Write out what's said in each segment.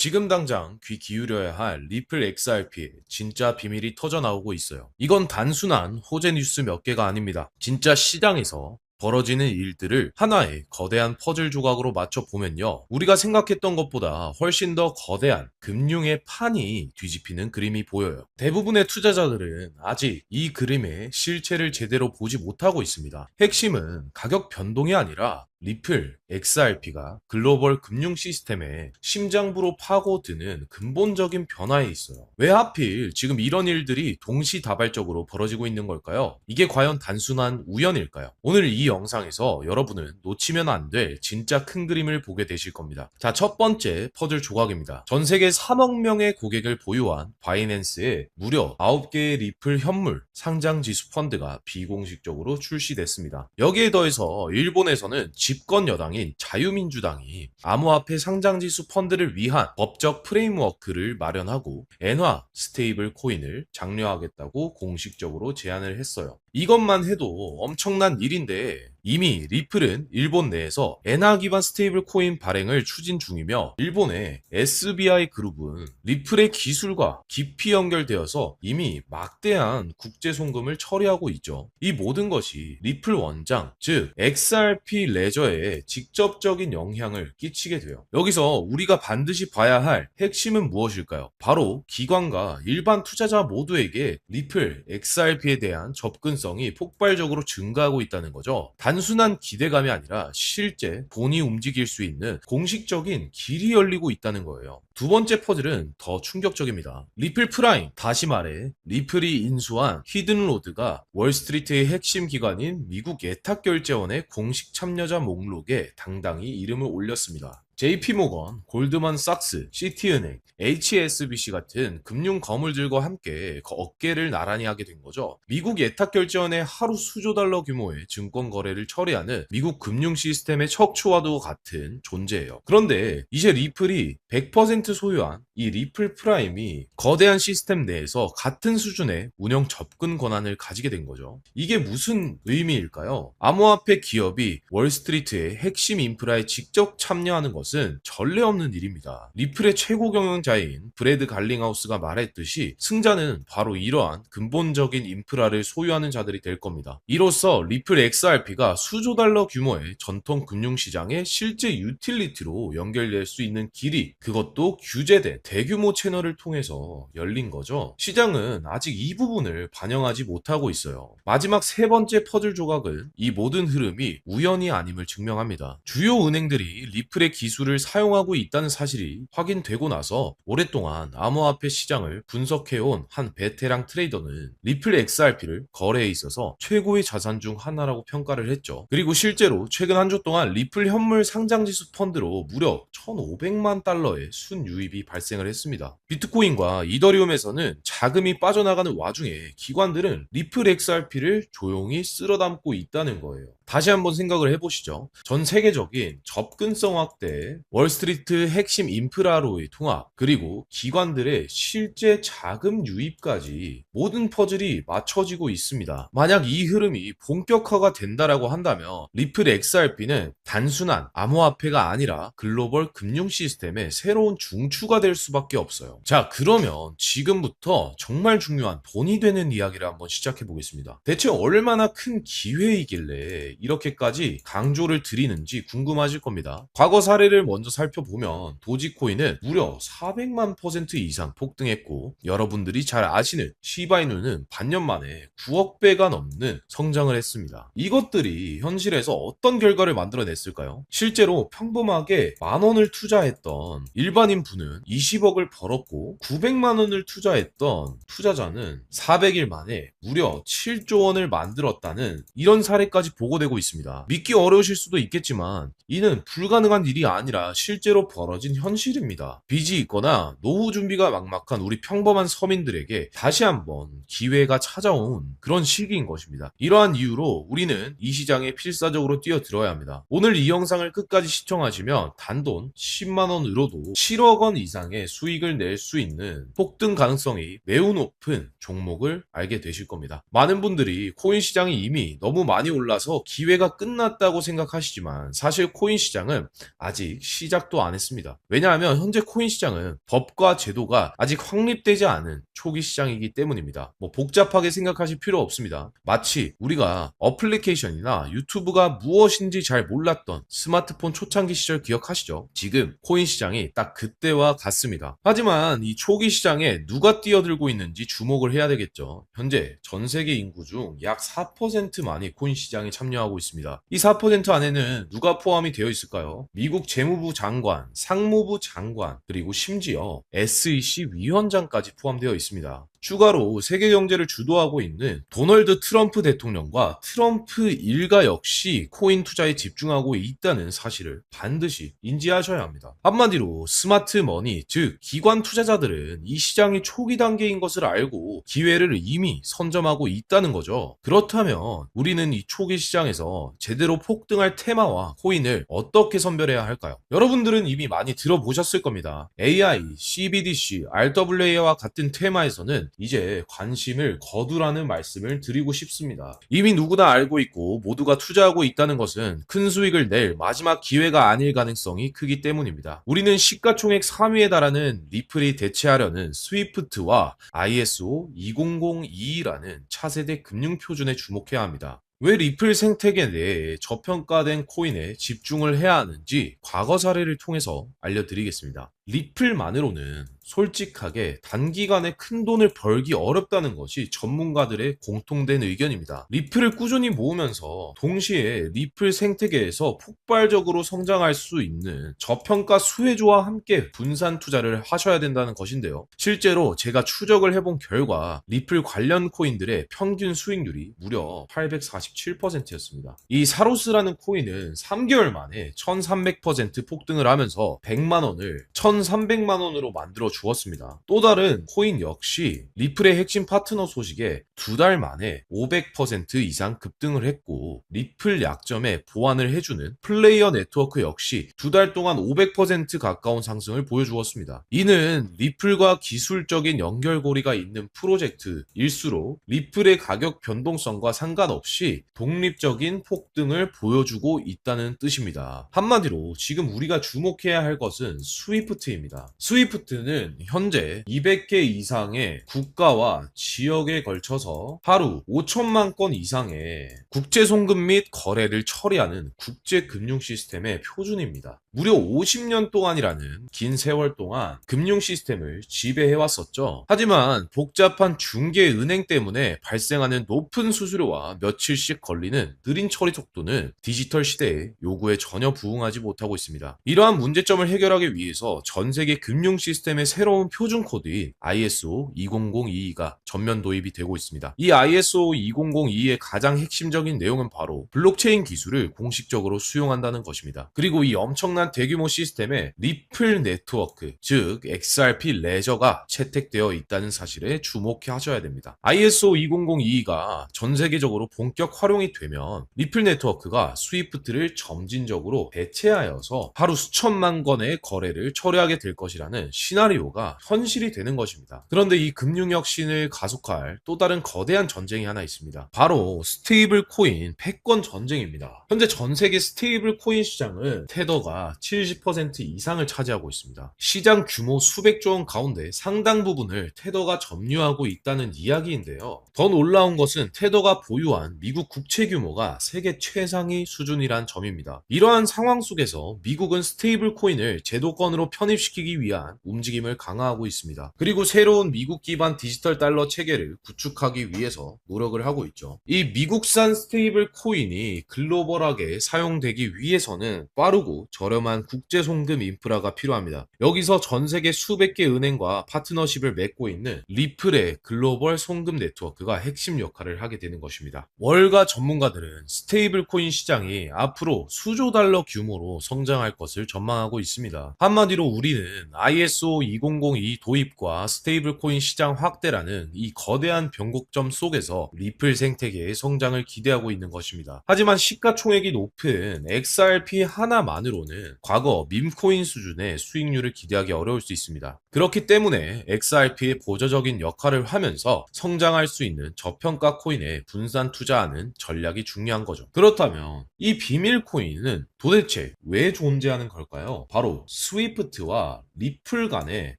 지금 당장 귀 기울여야 할 리플 XRP의 진짜 비밀이 터져나오고 있어요. 이건 단순한 호재 뉴스 몇 개가 아닙니다. 진짜 시장에서 벌어지는 일들을 하나의 거대한 퍼즐 조각으로 맞춰보면요. 우리가 생각했던 것보다 훨씬 더 거대한 금융의 판이 뒤집히는 그림이 보여요. 대부분의 투자자들은 아직 이 그림의 실체를 제대로 보지 못하고 있습니다. 핵심은 가격 변동이 아니라 리플 XRP가 글로벌 금융 시스템의 심장부로 파고드는 근본적인 변화에 있어요. 왜 하필 지금 이런 일들이 동시다발적으로 벌어지고 있는 걸까요? 이게 과연 단순한 우연일까요? 오늘 이 영상에서 여러분은 놓치면 안 될 진짜 큰 그림을 보게 되실 겁니다. 자, 첫 번째 퍼즐 조각입니다. 전 세계 3억 명의 고객을 보유한 바이낸스에 무려 9개의 리플 현물 상장 지수 펀드가 비공식적으로 출시됐습니다. 여기에 더해서 일본에서는 집권 여당인 자유민주당이 암호화폐 상장지수 펀드를 위한 법적 프레임워크를 마련하고 엔화 스테이블 코인을 장려하겠다고 공식적으로 제안을 했어요. 이것만 해도 엄청난 일인데 이미 리플은 일본 내에서 엔화 기반 스테이블 코인 발행을 추진 중이며 일본의 SBI 그룹은 리플의 기술과 깊이 연결되어서 이미 막대한 국제 송금을 처리하고 있죠. 이 모든 것이 리플 원장, 즉 XRP 레저에 직접적인 영향을 끼치게 돼요. 여기서 우리가 반드시 봐야 할 핵심은 무엇일까요? 바로 기관과 일반 투자자 모두에게 리플 XRP에 대한 접근성이 폭발적으로 증가하고 있다는 거죠. 단순한 기대감이 아니라 실제 돈이 움직일 수 있는 공식적인 길이 열리고 있다는 거예요. 두 번째 퍼즐은 더 충격적입니다. 리플 프라임, 다시 말해 리플이 인수한 히든로드가 월스트리트의 핵심 기관인 미국 예탁결제원의 공식 참여자 목록에 당당히 이름을 올렸습니다. JP모건, 골드만삭스, 시티은행, HSBC 같은 금융 거물들과 함께 어깨를 나란히 하게 된 거죠. 미국 예탁결제원의 하루 수조 달러 규모의 증권 거래를 처리하는 미국 금융 시스템의 척추와도 같은 존재예요. 그런데 이제 리플이 100% 소유한 이 리플 프라임이 거대한 시스템 내에서 같은 수준의 운영 접근 권한을 가지게 된 거죠. 이게 무슨 의미일까요? 암호화폐 기업이 월스트리트의 핵심 인프라에 직접 참여하는 것은 전례 없는 일입니다. 리플의 최고 경영자인 브래드 갈링하우스가 말했듯이 승자는 바로 이러한 근본적인 인프라를 소유하는 자들이 될 겁니다. 이로써 리플 XRP가 수조 달러 규모의 전통 금융시장의 실제 유틸리티로 연결될 수 있는 길이, 그것도 규제된 대규모 채널을 통해서 열린 거죠. 시장은 아직 이 부분을 반영하지 못하고 있어요. 마지막 세 번째 퍼즐 조각은 이 모든 흐름이 우연이 아님을 증명합니다. 주요 은행들이 리플의 기술을 사용하고 있다는 사실이 확인되고 나서 오랫동안 암호화폐 시장을 분석해온 한 베테랑 트레이더는 리플 XRP를 거래에 있어서 최고의 자산 중 하나라고 평가를 했죠. 그리고 실제로 최근 한 주 동안 리플 현물 상장지수 펀드로 무려 1,500만 달러의 순유입이 발생을 했습니다. 비트코인과 이더리움에서는 자금이 빠져나가는 와중에 기관들은 리플 XRP를 조용히 쓸어담고 있다는 거예요. 다시 한번 생각을 해보시죠. 전 세계적인 접근성 확대, 월스트리트 핵심 인프라로의 통합, 그리고 기관들의 실제 자금 유입까지 모든 퍼즐이 맞춰지고 있습니다. 만약 이 흐름이 본격화가 된다라고 한다면 리플 XRP는 단순한 암호화폐가 아니라 글로벌 금융 시스템의 새로운 중추가 될 수밖에 없어요. 자, 그러면 지금부터 정말 중요한 돈이 되는 이야기를 한번 시작해 보겠습니다. 대체 얼마나 큰 기회이길래 이렇게까지 강조를 드리는지 궁금하실 겁니다. 과거 사례를 먼저 살펴보면 도지코인은 무려 400만 % 이상 폭등했고, 여러분들이 잘 아시는 시바이누는 반년 만에 9억 배가 넘는 성장을 했습니다. 이것들이 현실에서 어떤 결과를 만들어냈을까요? 실제로 평범하게 10,000원을 투자했던 일반인 분은 20억을 벌었고, 900만 원을 투자했던 투자자는 400일 만에 무려 7조 원을 만들었다는 이런 사례까지 보고되고 있습니다. 믿기 어려우실 수도 있겠지만 이는 불가능한 일이 아니라 실제로 벌어진 현실입니다. 빚이 있거나 노후 준비가 막막한 우리 평범한 서민들에게 다시 한번 기회가 찾아온 그런 시기인 것입니다. 이러한 이유로 우리는 이 시장에 필사적으로 뛰어들어야 합니다. 오늘 이 영상을 끝까지 시청하시면 단돈 10만 원으로도 7억 원 이상의 수익을 낼 수 있는 폭등 가능성이 매우 높은 종목을 알게 되실 겁니다. 많은 분들이 코인 시장이 이미 너무 많이 올라서 기회가 끝났다고 생각하시지만 사실 코인 시장은 아직 시작도 안 했습니다. 왜냐하면 현재 코인 시장은 법과 제도가 아직 확립되지 않은 초기 시장이기 때문입니다. 복잡하게 생각하실 필요 없습니다. 마치 우리가 어플리케이션이나 유튜브가 무엇인지 잘 몰랐던 스마트폰 초창기 시절 기억하시죠? 지금 코인 시장이 딱 그때와 같습니다. 하지만 이 초기 시장에 누가 뛰어들고 있는지 주목을 해야 되겠죠. 현재 전 세계 인구 중 약 4%만이 코인 시장에 참여하고 있습니다. 이 4% 안에는 누가 포함이 되어 있을까요? 미국 재무부 장관, 상무부 장관, 그리고 심지어 SEC 위원장까지 포함되어 있습니다. 추가로 세계 경제를 주도하고 있는 도널드 트럼프 대통령과 트럼프 일가 역시 코인 투자에 집중하고 있다는 사실을 반드시 인지하셔야 합니다. 한마디로 스마트 머니, 즉 기관 투자자들은 이 시장이 초기 단계인 것을 알고 기회를 이미 선점하고 있다는 거죠. 그렇다면 우리는 이 초기 시장에서 제대로 폭등할 테마와 코인을 어떻게 선별해야 할까요? 여러분들은 이미 많이 들어보셨을 겁니다. AI, CBDC, RWA와 같은 테마에서는 이제 관심을 거두라는 말씀을 드리고 싶습니다. 이미 누구나 알고 있고 모두가 투자하고 있다는 것은 큰 수익을 낼 마지막 기회가 아닐 가능성이 크기 때문입니다. 우리는 시가총액 3위에 달하는 리플이 대체하려는 스위프트와 ISO 20022라는 차세대 금융표준에 주목해야 합니다. 왜 리플 생태계 내에 저평가된 코인에 집중을 해야 하는지 과거 사례를 통해서 알려드리겠습니다. 리플만으로는 솔직하게 단기간에 큰 돈을 벌기 어렵다는 것이 전문가들의 공통된 의견입니다. 리플을 꾸준히 모으면서 동시에 리플 생태계에서 폭발적으로 성장할 수 있는 저평가 수혜주와 함께 분산 투자를 하셔야 된다는 것인데요. 실제로 제가 추적을 해본 결과 리플 관련 코인들의 평균 수익률이 무려 847%였습니다. 이 사로스라는 코인은 3개월 만에 1300% 폭등을 하면서 100만원을 1300만원으로 만들어 주었습니다. 또 다른 코인 역시 리플의 핵심 파트너 소식에 2달 만에 500% 이상 급등을 했고, 리플 약점에 보완을 해주는 플레이어 네트워크 역시 2달 동안 500% 가까운 상승을 보여주었습니다. 이는 리플과 기술적인 연결고리가 있는 프로젝트일수록 리플의 가격 변동성과 상관없이 독립적인 폭등을 보여주고 있다는 뜻입니다. 한마디로 지금 우리가 주목해야 할 것은 스위프트입니다. 스위프트는 현재 200개 이상의 국가와 지역에 걸쳐서 하루 5천만 건 이상의 국제 송금 및 거래를 처리하는 국제 금융 시스템의 표준입니다. 무려 50년 동안이라는 긴 세월 동안 금융 시스템을 지배해왔었죠. 하지만 복잡한 중개 은행 때문에 발생하는 높은 수수료와 며칠씩 걸리는 느린 처리 속도는 디지털 시대의 요구에 전혀 부응하지 못하고 있습니다. 이러한 문제점을 해결하기 위해서 전 세계 금융 시스템의 새로운 표준 코드인 ISO 20022가 전면 도입이 되고 있습니다. 이 ISO 20022의 가장 핵심적인 내용은 바로 블록체인 기술을 공식적으로 수용한다는 것입니다. 그리고 이 엄청난 대규모 시스템에 리플 네트워크, 즉 XRP 레저가 채택되어 있다는 사실에 주목하셔야 됩니다. ISO 20022가 전 세계적으로 본격 활용이 되면 리플 네트워크가 스위프트를 점진적으로 대체하여서 하루 수천만 건의 거래를 처리하게 될 것이라는 시나리오가 현실이 되는 것입니다. 그런데 이 금융 혁신을 가속할 또 다른 거대한 전쟁이 하나 있습니다. 바로 스테이블 코인 패권 전쟁입니다. 현재 전 세계 스테이블 코인 시장은 테더가 70% 이상을 차지하고 있습니다. 시장 규모 수백조 원 가운데 상당 부분을 테더가 점유하고 있다는 이야기인데요. 더 놀라운 것은 테더가 보유한 미국 국채 규모가 세계 최상위 수준이란 점입니다. 이러한 상황 속에서 미국은 스테이블 코인을 제도권으로 편입시키기 위한 움직임을 강화하고 있습니다. 그리고 새로운 미국 기반 디지털 달러 체계를 구축하기 위해서 노력을 하고 있죠. 이 미국산 스테이블 코인이 글로벌하게 사용되기 위해서는 빠르고 저렴한 국제 송금 인프라가 필요합니다. 여기서 전 세계 수백 개 은행과 파트너십을 맺고 있는 리플의 글로벌 송금 네트워크가 핵심 역할을 하게 되는 것입니다. 월가 전문가들은 스테이블 코인 시장이 앞으로 수조 달러 규모로 성장할 것을 전망하고 있습니다. 한마디로 우리는 ISO 20022 도입과 스테이블 코인 시장 확대라는 이 거대한 변곡점 속에서 리플 생태계의 성장을 기대하고 있는 것입니다. 하지만 시가총액이 높은 XRP 하나만으로는 과거 밈코인 수준의 수익률을 기대하기 어려울 수 있습니다. 그렇기 때문에 XRP의 보조적인 역할을 하면서 성장할 수 있는 저평가 코인에 분산 투자하는 전략이 중요한 거죠. 그렇다면 이 비밀 코인은 도대체 왜 존재하는 걸까요? 바로 스위프트와 리플 간의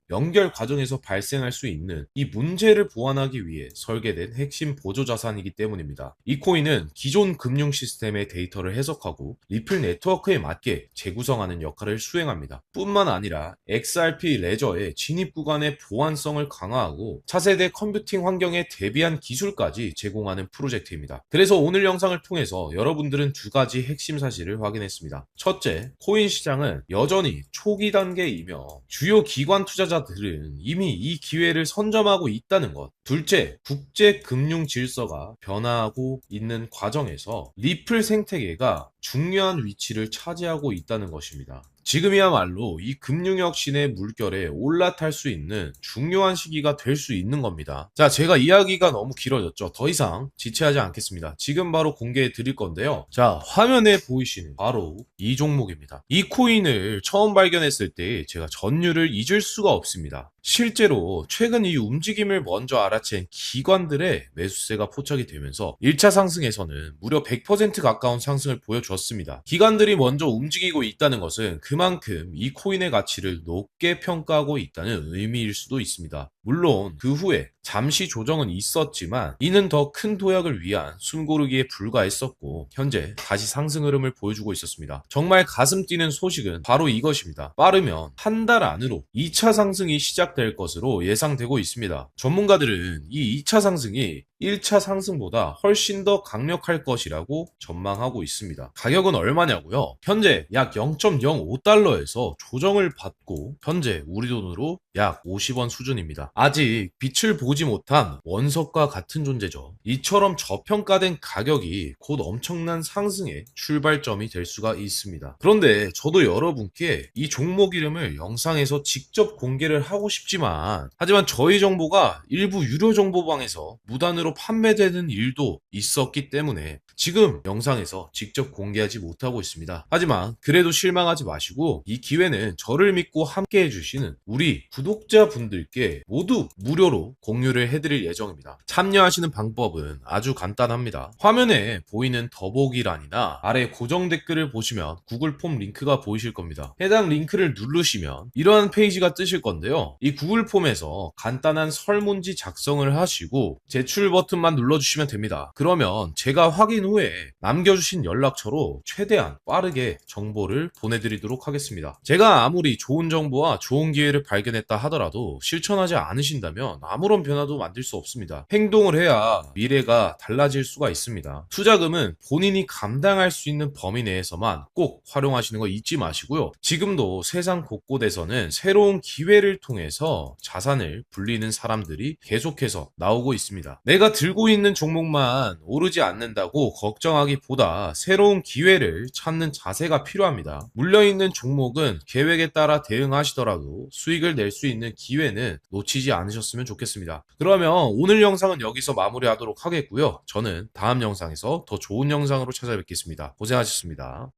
연결 과정에서 발생할 수 있는 이 문제를 보완하기 위해 설계된 핵심 보조 자산이기 때문입니다. 이 코인은 기존 금융 시스템의 데이터를 해석하고 리플 네트워크에 맞게 재구성하는 역할을 수행합니다. 뿐만 아니라 XRP 레저의 진입 구간의 보안성을 강화하고 차세대 컴퓨팅 환경에 대비한 기술까지 제공하는 프로젝트입니다. 그래서 오늘 영상을 통해서 여러분들은 두 가지 핵심 사실을 확인했습니다. 첫째, 코인 시장은 여전히 초기 단계이며 주요 기관 투자자들은 이미 이 기회를 선점하고 있다는 것. 둘째, 국제 금융 질서가 변화하고 있는 과정에서 리플 생태계가 중요한 위치를 차지하고 있다는 것입니다. 지금이야말로 이 금융혁신의 물결에 올라탈 수 있는 중요한 시기가 될 수 있는 겁니다. 자, 제가 이야기가 너무 길어졌죠. 더 이상 지체하지 않겠습니다. 지금 바로 공개해 드릴 건데요. 자, 화면에 보이시는 바로 이 종목입니다. 이 코인을 처음 발견했을 때 제가 전율을 잊을 수가 없습니다. 실제로 최근 이 움직임을 먼저 알아챈 기관들의 매수세가 포착이 되면서 1차 상승에서는 무려 100% 가까운 상승을 보여주었습니다. 기관들이 먼저 움직이고 있다는 것은 그만큼 이 코인의 가치를 높게 평가하고 있다는 의미일 수도 있습니다. 물론 그 후에 잠시 조정은 있었지만 이는 더 큰 도약을 위한 숨고르기에 불과했었고 현재 다시 상승 흐름을 보여주고 있었습니다. 정말 가슴 뛰는 소식은 바로 이것입니다. 빠르면 한 달 안으로 2차 상승이 시작될 것으로 예상되고 있습니다. 전문가들은 이 2차 상승이 1차 상승보다 훨씬 더 강력할 것이라고 전망하고 있습니다. 가격은 얼마냐고요? 현재 약 0.05달러에서 조정을 받고 현재 우리 돈으로 약 50원 수준입니다. 아직 빛을 보지 못한 원석과 같은 존재죠. 이처럼 저평가된 가격이 곧 엄청난 상승의 출발점이 될 수가 있습니다. 그런데 저도 여러분께 이 종목 이름을 영상에서 직접 공개를 하고 싶지만 하지만 저희 정보가 일부 유료 정보방에서 무단으로 판매되는 일도 있었기 때문에 지금 영상에서 직접 공개하지 못하고 있습니다. 하지만 그래도 실망하지 마시고 이 기회는 저를 믿고 함께 해주시는 우리 구독자분들께 모두 무료로 공유를 해드릴 예정입니다. 참여하시는 방법은 아주 간단합니다. 화면에 보이는 더보기란이나 아래 고정 댓글을 보시면 구글 폼 링크가 보이실 겁니다. 해당 링크를 누르시면 이러한 페이지가 뜨실 건데요. 이 구글 폼에서 간단한 설문지 작성을 하시고 제출 버튼만 눌러주시면 됩니다. 그러면 제가 확인 후에 남겨주신 연락처로 최대한 빠르게 정보를 보내드리도록 하겠습니다. 제가 아무리 좋은 정보와 좋은 기회를 발견했다 하더라도 실천하지 않으신다면 아무런 변화도 만들 수 없습니다. 행동을 해야 미래가 달라질 수가 있습니다. 투자금은 본인이 감당할 수 있는 범위 내에서만 꼭 활용하시는 거 잊지 마시고요. 지금도 세상 곳곳에서는 새로운 기회를 통해서 자산을 불리는 사람들이 계속해서 나오고 있습니다. 내가 들고 있는 종목만 오르지 않는다고 걱정하기보다 새로운 기회를 찾는 자세가 필요합니다. 물려있는 종목은 계획에 따라 대응하시더라도 수익을 낼 수 있는 기회는 놓치지 않으셨으면 좋겠습니다. 그러면 오늘 영상은 여기서 마무리하도록 하겠고요. 저는 다음 영상에서 더 좋은 영상으로 찾아뵙겠습니다. 고생하셨습니다.